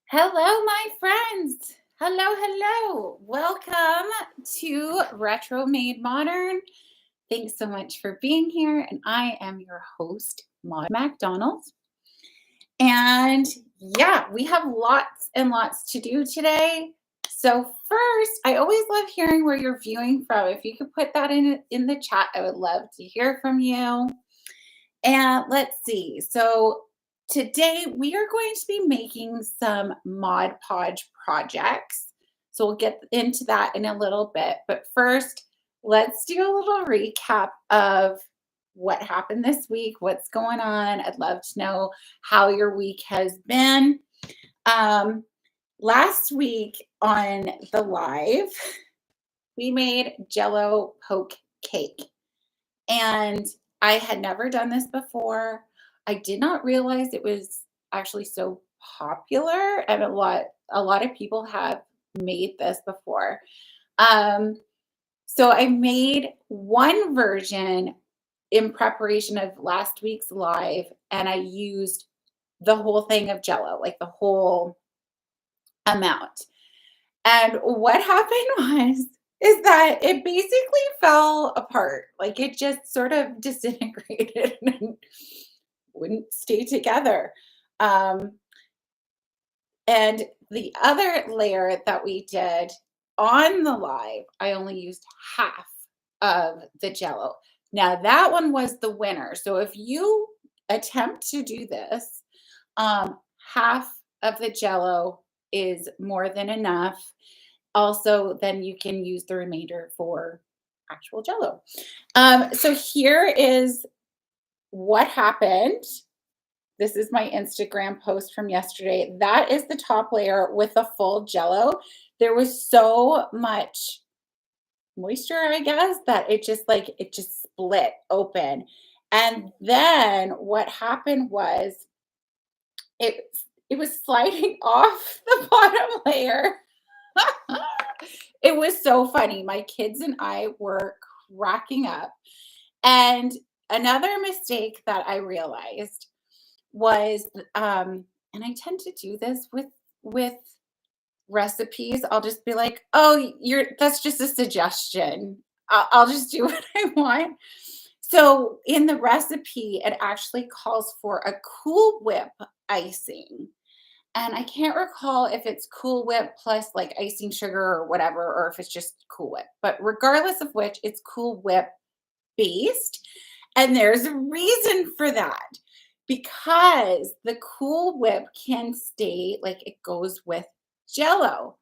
Hello, my friends. Hello. Welcome to Retro Made Modern. Thanks so much for being here. And I am your host, Maude MacDonald. And yeah, we have lots and lots to do today. So first, I always love hearing where you're viewing from. If you could put that in the chat, I would love to hear from you. And let's see. So today we are going to be making some Mod Podge projects. So we'll get into that in a little bit. But first, let's do a little recap of what happened this week, what's going on. I'd love to know how your week has been. Last week on the live, we made Jello poke cake. And I had never done this before. I did not realize it was actually so popular, and a lot of people have made this before. Um, so I made one version in preparation of last week's live, and I used the whole thing of Jello, like the whole amount. And what happened is that it basically fell apart. Like it just sort of disintegrated and wouldn't stay together. Um, and the other layer that we did on the live, I only used half of the Jello. Now that one was the winner. So if you attempt to do this, half of the Jello is more than enough. Also, then you can use the remainder for actual Jello. So here is what happened. This is my Instagram post from yesterday. That is the top layer with the full Jello. There was so much moisture, I guess, that it just split open. And then what happened was it it was sliding off the bottom layer. It was so funny. My kids and I were cracking up. And another mistake that I realized was, and I tend to do this with recipes. I'll just be like, "Oh, that's just a suggestion. I'll just do what I want." So in the recipe, it actually calls for a Cool Whip icing. And I can't recall if it's Cool Whip plus like icing sugar or whatever, or if it's just Cool Whip. But regardless of which, it's Cool Whip based. And there's a reason for that because the Cool Whip can stay like it goes with Jello.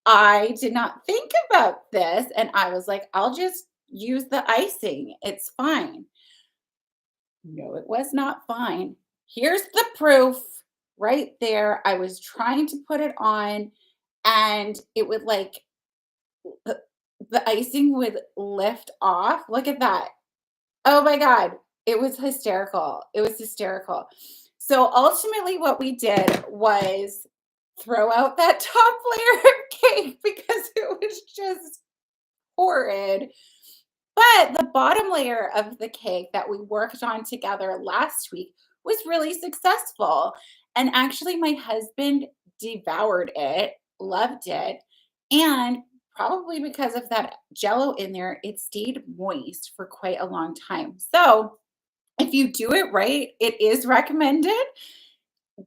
I did not think about this and I was like, I'll just use the icing. It's fine. No, it was not fine. Here's the proof right there. I was trying to put it on and it would like the the icing would lift off. Look at that. Oh my God. It was hysterical. It was hysterical. So ultimately, what we did was throw out that top layer of cake because it was just horrid. But the bottom layer of the cake that we worked on together last week was really successful. And actually, my husband devoured it, loved it. And probably because of that Jello in there, it stayed moist for quite a long time. So if you do it right, it is recommended.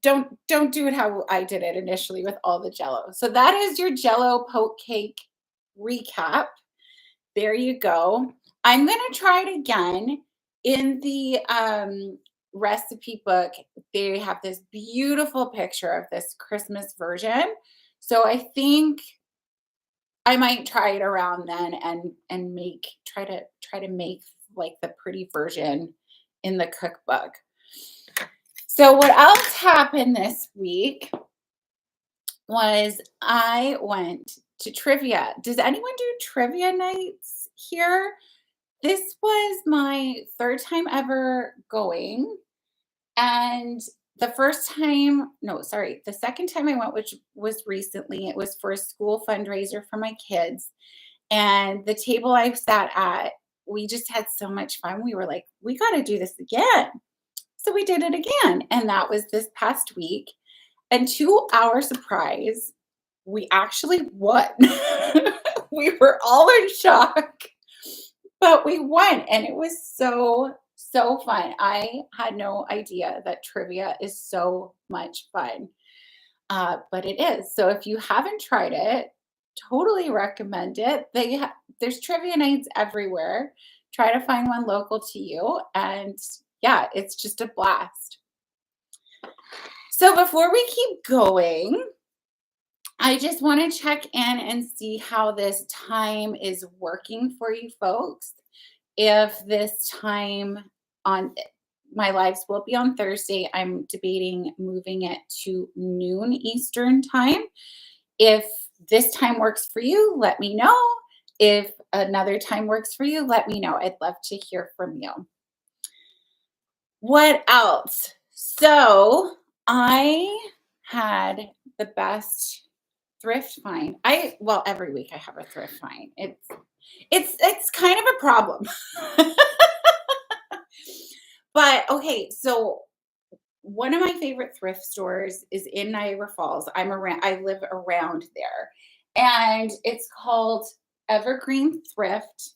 Don't do it how I did it initially with all the Jello. So that is your Jello poke cake recap. There you go. I'm going to try it again. In the recipe book, they have this beautiful picture of this Christmas version. So I think I might try it around then and try to make like the pretty version in the cookbook. So what else happened this week was I went to trivia. Does anyone do trivia nights here? This was my third time ever going. And the first time, no, sorry, the second time I went, which was recently, it was for a school fundraiser for my kids. And the table I sat at, we just had so much fun. We were like, we got to do this again. So we did it again. And that was this past week. And to our surprise, we actually won. We were all in shock, but we won, and it was so, so fun. I had no idea that trivia is so much fun, but it is. So if you haven't tried it, totally recommend it. There's trivia nights everywhere. Try to find one local to you, and yeah, it's just a blast. So before we keep going, I just want to check in and see how this time is working for you folks. If this time on my lives will be on Thursday, I'm debating moving it to noon Eastern time. If this time works for you, let me know. If another time works for you, let me know. I'd love to hear from you. What else? So I had the best thrift find. Well, every week I have a thrift find. It's kind of a problem. But okay, so one of my favorite thrift stores is in Niagara Falls. I live around there. And it's called Evergreen Thrift.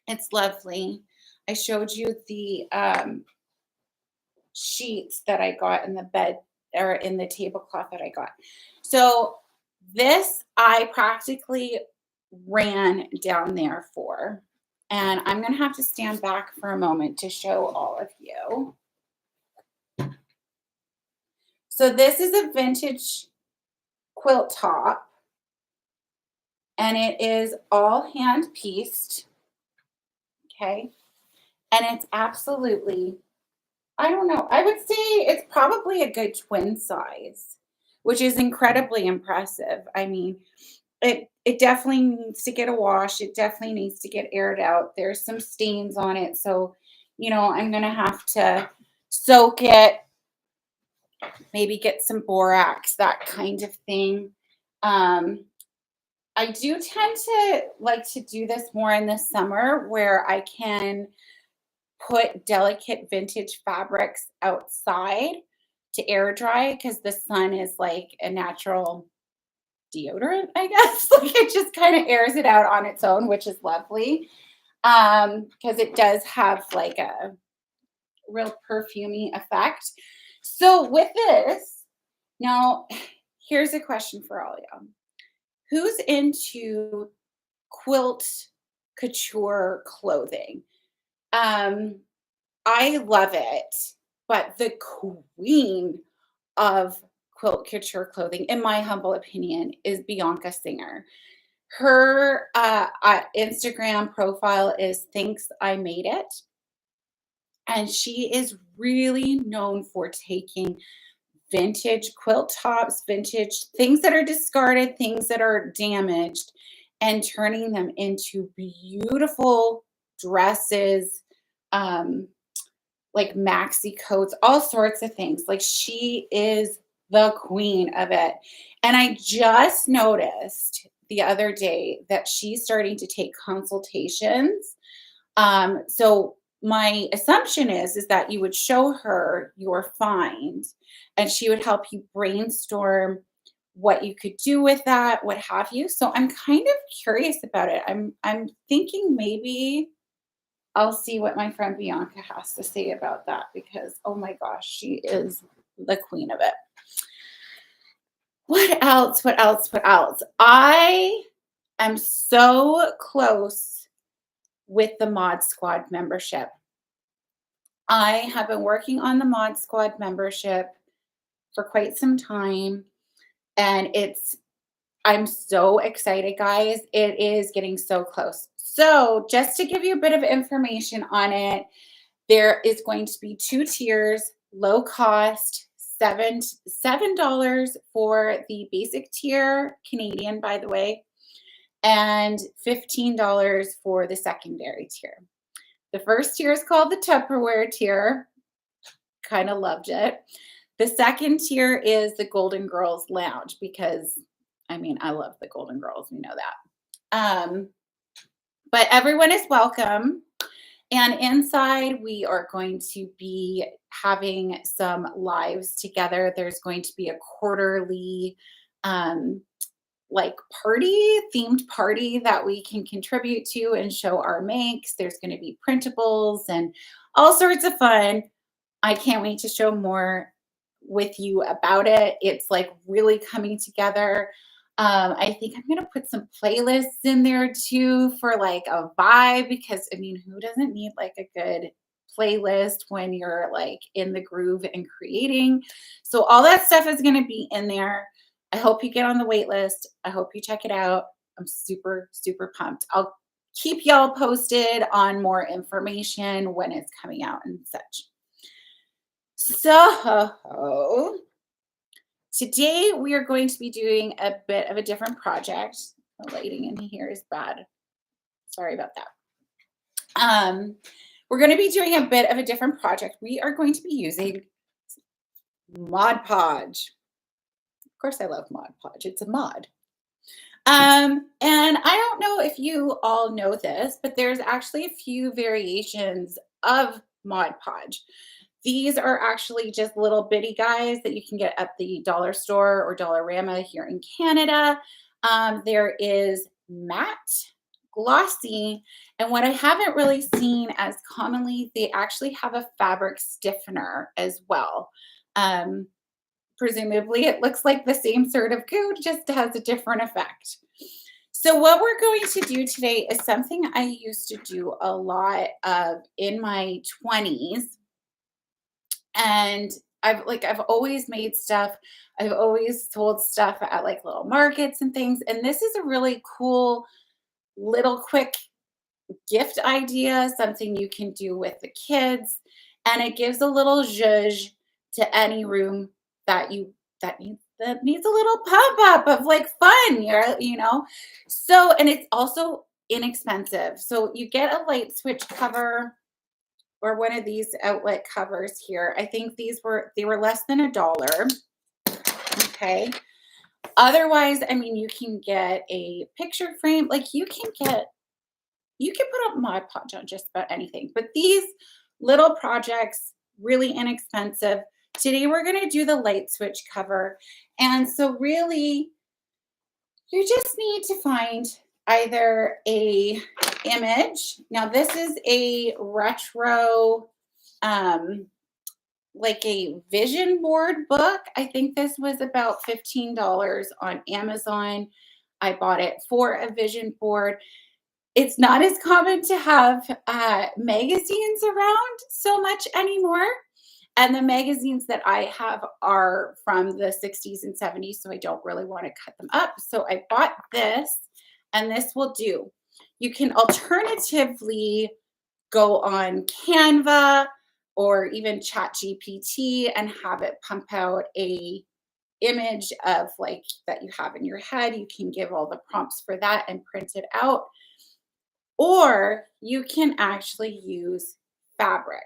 It's lovely. I showed you the sheets that I got in the bed or in the tablecloth that I got. So this I practically ran down there for. And I'm going to have to stand back for a moment to show all of you. So this is a vintage quilt top. And it is all hand pieced. Okay. And it's absolutely, I don't know, I would say it's probably a good twin size, which is incredibly impressive. I mean, it definitely needs to get a wash. It definitely needs to get aired out. There's some stains on it. So, I'm going to have to soak it, maybe get some borax, that kind of thing. I do tend to like to do this more in the summer where I can put delicate vintage fabrics outside to air dry because the sun is like a natural deodorant, I guess. Like it just kind of airs it out on its own, which is lovely. Because it does have like a real perfumey effect. So with this, now here's a question for all y'all. Who's into quilt couture clothing? I love it, but the queen of quilt couture clothing, in my humble opinion, is Bianca Singer. Her Instagram profile is Thinks I Made It. And she is really known for taking vintage quilt tops, vintage things that are discarded, things that are damaged, and turning them into beautiful dresses, like maxi coats, all sorts of things. Like she is the queen of it. And I just noticed the other day that she's starting to take consultations. So my assumption is that you would show her your find and she would help you brainstorm what you could do with that, what have you. So I'm kind of curious about it. I'm thinking maybe I'll see what my friend Bianca has to say about that because oh my gosh, she is the queen of it. What else? What else? What else? I am so close with the Mod Squad membership. I have been working on the Mod Squad membership for quite some time, and I'm so excited, guys. It is getting so close. So just to give you a bit of information on it, there is going to be 2 tiers, low cost, $7 for the basic tier, Canadian, by the way, and $15 for the secondary tier. The first tier is called the Tupperware tier. Kind of loved it. The second tier is the Golden Girls Lounge because, I mean, I love the Golden Girls. We know that. But everyone is welcome. And inside, we are going to be having some lives together. There's going to be a quarterly um, like themed party that we can contribute to and show our makes. There's going to be printables and all sorts of fun. I can't wait to show more with you about it. It's like really coming together. I think I'm gonna put some playlists in there too for like a vibe because I mean, who doesn't need like a good playlist when you're like in the groove and creating? So all that stuff is gonna be in there. I hope you get on the wait list. I hope you check it out. I'm super, super pumped. I'll keep y'all posted on more information when it's coming out and such. So today we are going to be doing a bit of a different project. The lighting in here is bad. Sorry about that. We're going to be doing a bit of a different project. We are going to be using Mod Podge. Of course, I love Mod Podge. It's a mod. And I don't know if you all know this, but there's actually a few variations of Mod Podge. These are actually just little bitty guys that you can get at the dollar store or Dollarama here in Canada. There is matte, glossy, and what I haven't really seen as commonly, they actually have a fabric stiffener as well. Presumably it looks like the same sort of goo, just has a different effect. So what we're going to do today is something I used to do a lot of in my 20s. And I've always made stuff. I've always sold stuff at like little markets and things. And this is a really cool little quick gift idea, something you can do with the kids. And it gives a little zhuzh to any room that needs a little pump up of like fun, you know. So, and it's also inexpensive. So you get a light switch cover or one of these outlet covers here. I think they were less than $1. Okay. Otherwise, I mean, you can get a picture frame. Like you can put up Mod Podge on just about anything. But these little projects, really inexpensive. Today we're going to do the light switch cover. And so really, you just need to find either a image. Now this is a retro, like a vision board book. I think this was about $15 on Amazon. I bought it for a vision board. It's not as common to have magazines around so much anymore. And the magazines that I have are from the 60s and 70s, so I don't really want to cut them up. So I bought this, and this will do. You can alternatively go on Canva or even ChatGPT and have it pump out a image of like that you have in your head. You can give all the prompts for that and print it out. Or you can actually use fabric.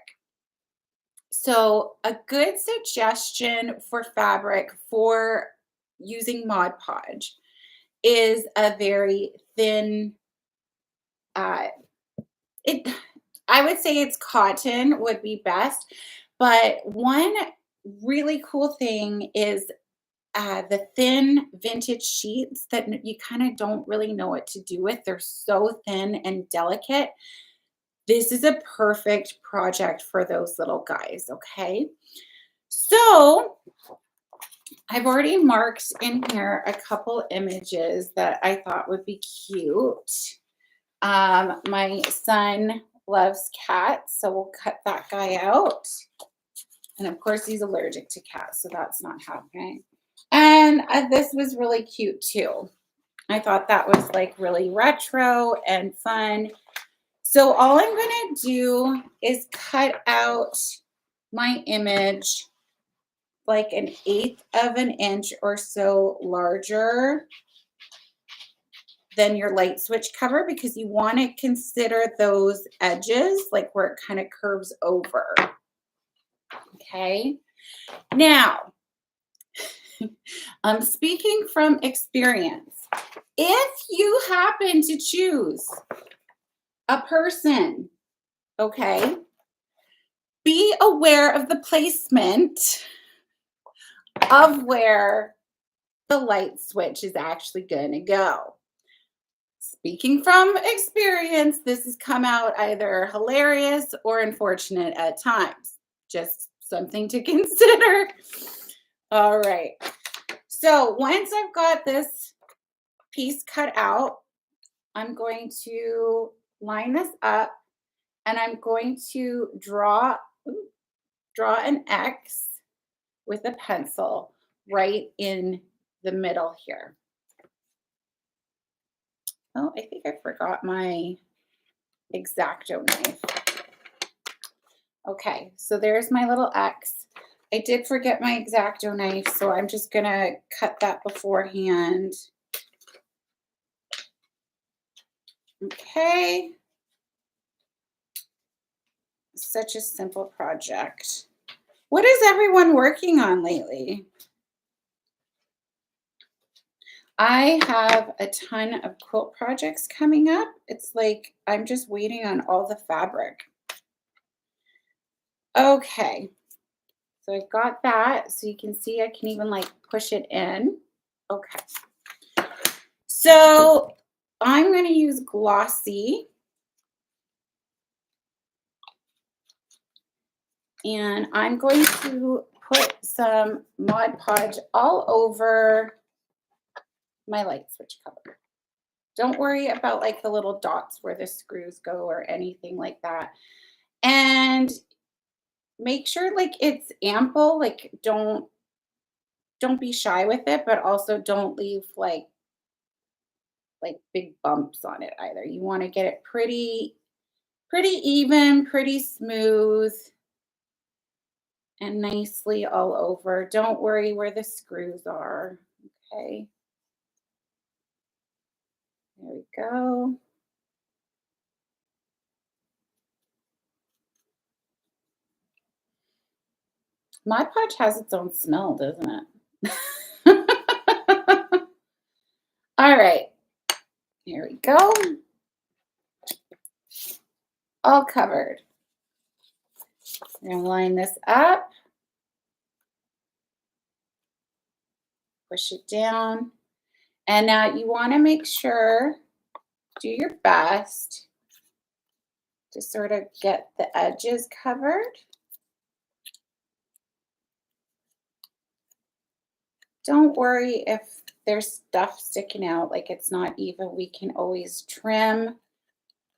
So a good suggestion for fabric for using Mod Podge is a very thin, I would say it's cotton would be best, but one really cool thing is the thin vintage sheets that you kind of don't really know what to do with. They're so thin and delicate. This is a perfect project for those little guys, okay? So I've already marked in here a couple images that I thought would be cute. My son loves cats, so we'll cut that guy out. And of course, he's allergic to cats, so that's not happening. And this was really cute too. I thought that was like really retro and fun. So all I'm going to do is cut out my image like 1/8 of an inch or so larger than your light switch cover because you want to consider those edges like where it kind of curves over. Okay. Now, I'm speaking from experience. If you happen to choose a person okay? Be aware of the placement of where the light switch is actually going to go. Speaking from experience, this has come out either hilarious or unfortunate at times. Just something to consider. All right. So once I've got this piece cut out, I'm going to line this up and I'm going to draw an X with a pencil right in the middle here. Oh, I think I forgot my X-Acto knife. Okay, so there's my little X. I did forget my X-Acto knife, so I'm just gonna cut that beforehand. Okay. Such a simple project. What is everyone working on lately? I have a ton of quilt projects coming up. It's like I'm just waiting on all the fabric. Okay, so I've got that. So you can see I can even like push it in. Okay. So I'm going to use glossy. And I'm going to put some Mod Podge all over my light switch cover. Don't worry about like the little dots where the screws go or anything like that. And make sure like it's ample, like don't be shy with it, but also don't leave like big bumps on it either. You want to get it pretty even, pretty smooth and nicely all over. Don't worry where the screws are. Okay. There we go. Mod Podge has its own smell, doesn't it? All right. Here we go. All covered. We're going to line this up. Push it down. And now you want to make sure, do your best to sort of get the edges covered. Don't worry if there's stuff sticking out, like it's not even. We can always trim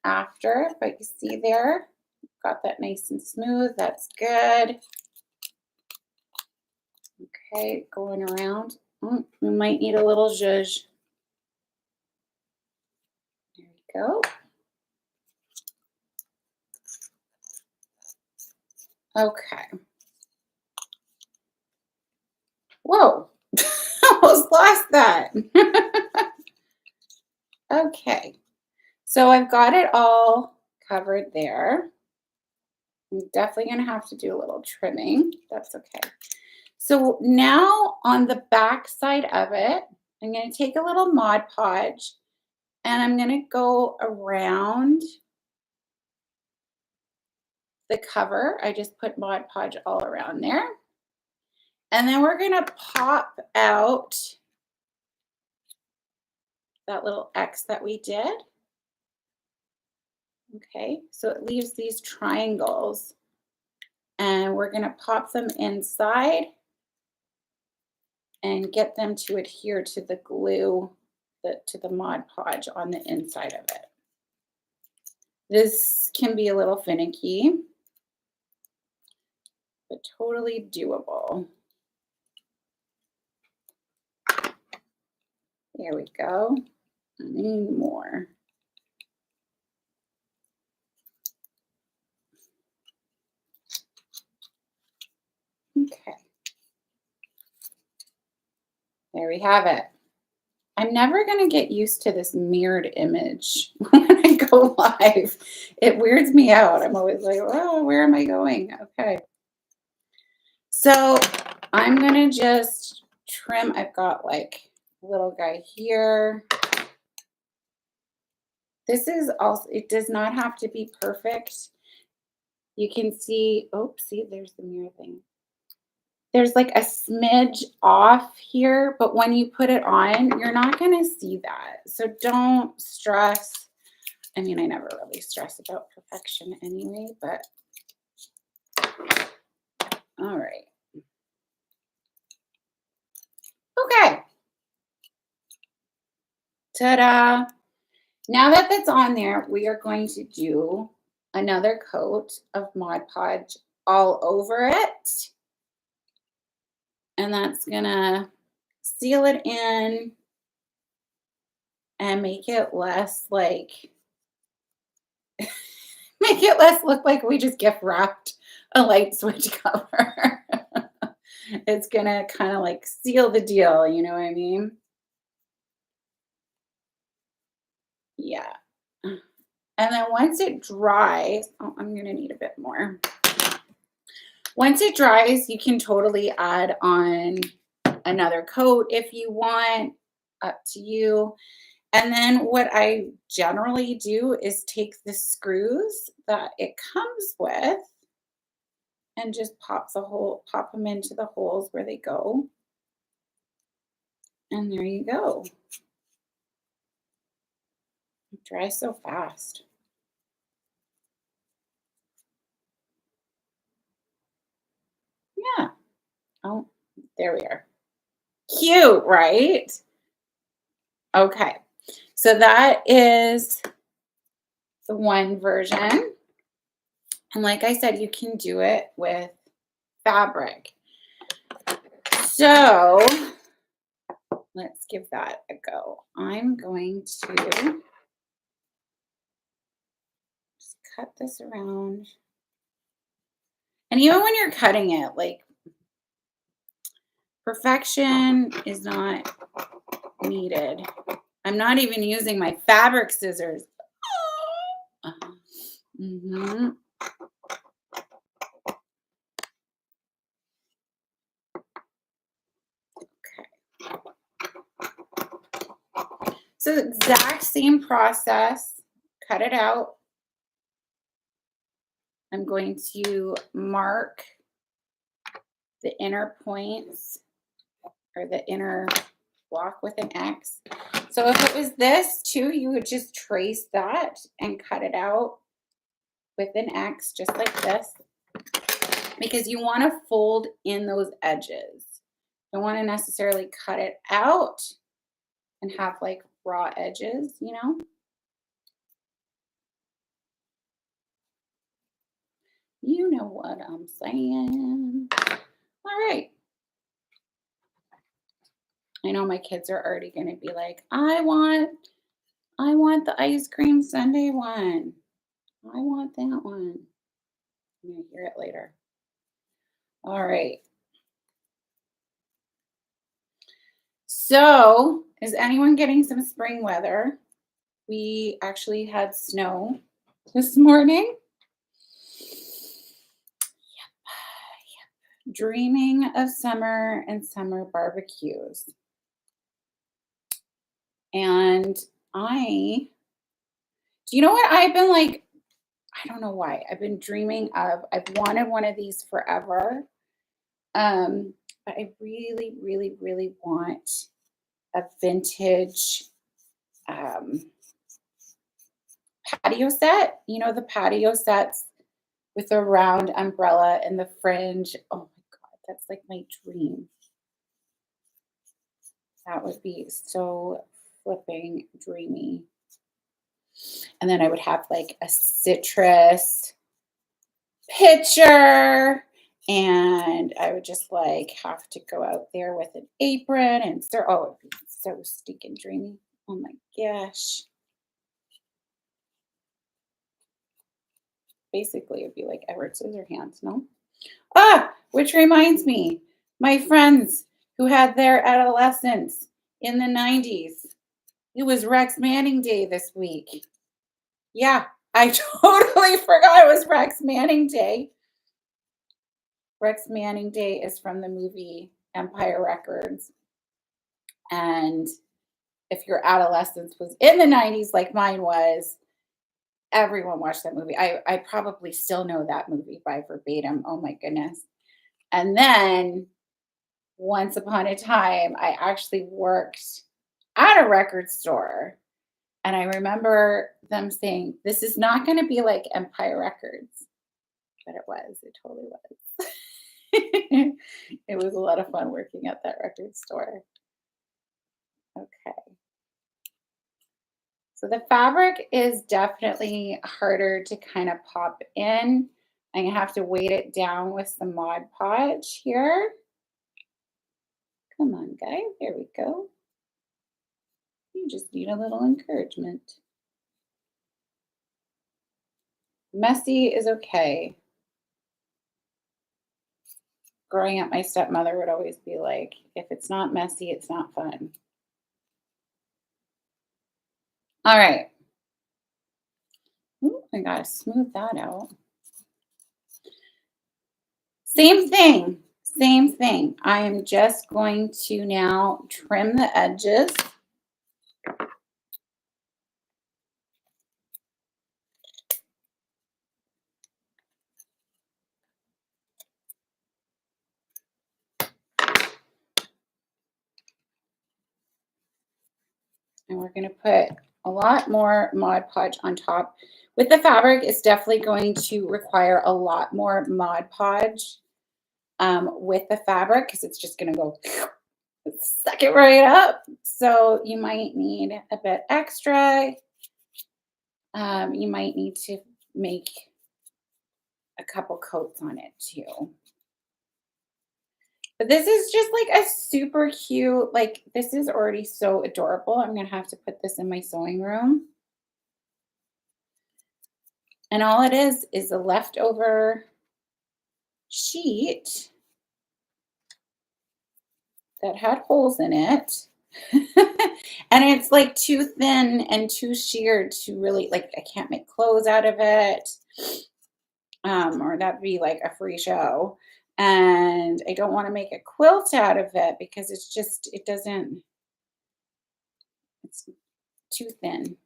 after, but you see there, got that nice and smooth. That's good. Okay, going around. We might need a little zhuzh. There we go. Okay. Whoa, almost lost that. Okay, so I've got it all covered there. I'm definitely going to have to do a little trimming. That's okay. So now on the back side of it, I'm going to take a little Mod Podge and I'm going to go around the cover. I just put Mod Podge all around there. And then we're going to pop out that little X that we did. Okay, so it leaves these triangles and we're going to pop them inside and get them to adhere to the glue, to the Mod Podge on the inside of it. This can be a little finicky, but totally doable. There we go. I need more. Okay. There we have it. I'm never going to get used to this mirrored image when I go live. It weirds me out. I'm always like, oh, where am I going? Okay. So I'm going to just trim. I've got like a little guy here. This is also, it does not have to be perfect. You can see, oh, see, there's the mirror thing. There's like a smidge off here, but when you put it on, you're not going to see that. So don't stress. I mean, I never really stress about perfection anyway, but all right. Okay. Ta-da. Now that that's on there, we are going to do another coat of Mod Podge all over it. And that's going to seal it in and make it less like, make it less look like we just gift wrapped a light switch cover. It's going to kind of like seal the deal, you know what I mean? Yeah. And then once it dries, oh, I'm going to need a bit more. Once it dries, you can totally add on another coat if you want, up to you. And then what I generally do is take the screws that it comes with and just pop them into the holes where they go. And there you go. It dries so fast. Yeah. Oh, there we are. Cute, right? Okay. So that is the one version. And like I said, you can do it with fabric. So let's give that a go. I'm going to just cut this around. And even when you're cutting it, like, perfection is not needed. I'm not even using my fabric scissors. Mm-hmm. Okay. So exact same process. Cut it out. I'm going to mark the inner points or the inner block with an X. So if it was this too, you would just trace that and cut it out with an X, just like this, because you want to fold in those edges. You don't want to necessarily cut it out and have like raw edges, you know? You know what I'm saying. All right. I know my kids are already going to be like, I want the ice cream sundae one. I want that one. I'm going to hear it later. All right. So, is anyone getting some spring weather? We actually had snow this morning. Yep. Dreaming of summer and summer barbecues. And do you know what I've been like? I don't know why. I've been dreaming of, I've wanted one of these forever. But I really, really, really want a vintage patio set. You know, the patio sets with the round umbrella and the fringe. Oh my God, that's like my dream. That would be so flipping dreamy. And then I would have like a citrus pitcher, and I would just like have to go out there with an apron and stir. Oh, it'd be so stinking dreamy. Oh my gosh. Basically, it'd be like Edward Scissorhands, no? Ah, which reminds me, my friends who had their adolescence in the 90s. It was Rex Manning Day this week. Yeah, I totally forgot it was Rex Manning Day. Rex Manning Day is from the movie Empire Records. And if your adolescence was in the 90s like mine was, everyone watched that movie. I probably still know that movie by verbatim. Oh my goodness. And then once upon a time, I actually worked at a record store. And I remember them saying, "This is not going to be like Empire Records." But it was. It totally was. It was a lot of fun working at that record store. Okay. So the fabric is definitely harder to kind of pop in. I'm going to have to weight it down with some Mod Podge here. Come on, guys. There we go. You just need a little encouragement. Messy is okay. Growing up, my stepmother would always be like, if it's not messy, it's not fun. All right. Ooh, I gotta smooth that out. Same thing. Same thing. I am just going to now trim the edges. And we're going to put a lot more Mod Podge on top. With the fabric, it's definitely going to require a lot more Mod Podge with the fabric because it's just going to go suck it right up. So you might need a bit extra. You might need to make a couple coats on it too. But this is just like a super cute, like this is already so adorable. I'm going to have to put this in my sewing room. And all it is a leftover sheet that had holes in it. And it's like too thin and too sheer to really, like, I can't make clothes out of it. Or that'd be like a free show. And I don't want to make a quilt out of it because it's just, it doesn't, it's too thin.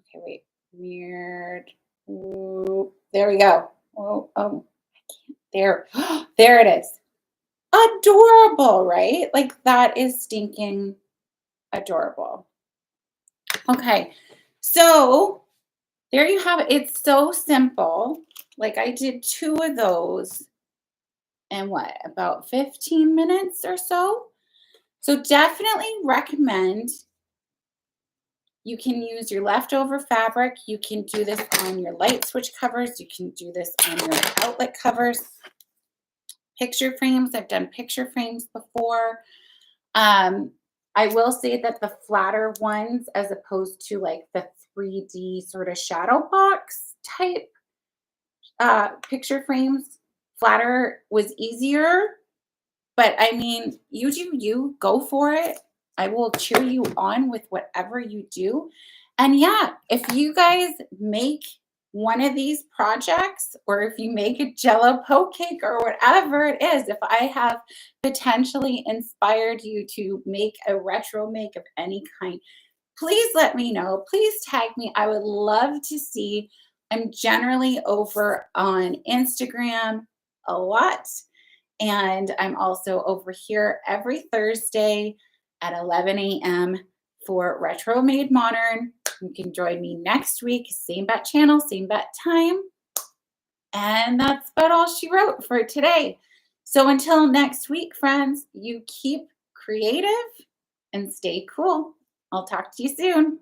Okay, wait. Weird. Ooh, there we go. Oh, I can't. There. There it is. Adorable, right? Like that is stinking adorable. Okay. So there you have it. It's so simple. Like I did 2 of those in what, about 15 minutes or so. So definitely recommend. You can use your leftover fabric. You can do this on your light switch covers. You can do this on your outlet covers. Picture frames. I've done picture frames before. I will say that the flatter ones, as opposed to like the 3D sort of shadow box type picture frames, flatter was easier. But I mean, you do you, go for it. I will cheer you on with whatever you do. And yeah, if you guys make one of these projects, or if you make a Jello poke cake or whatever it is, if I have potentially inspired you to make a retro make of any kind, please let me know. Please tag me. I would love to see. I'm generally over on Instagram a lot. And I'm also over here every Thursday at 11 a.m. for Retro Made Modern. You can join me next week, same bat channel, same bat time. And that's about all she wrote for today. So until next week, friends, you keep creative and stay cool. I'll talk to you soon.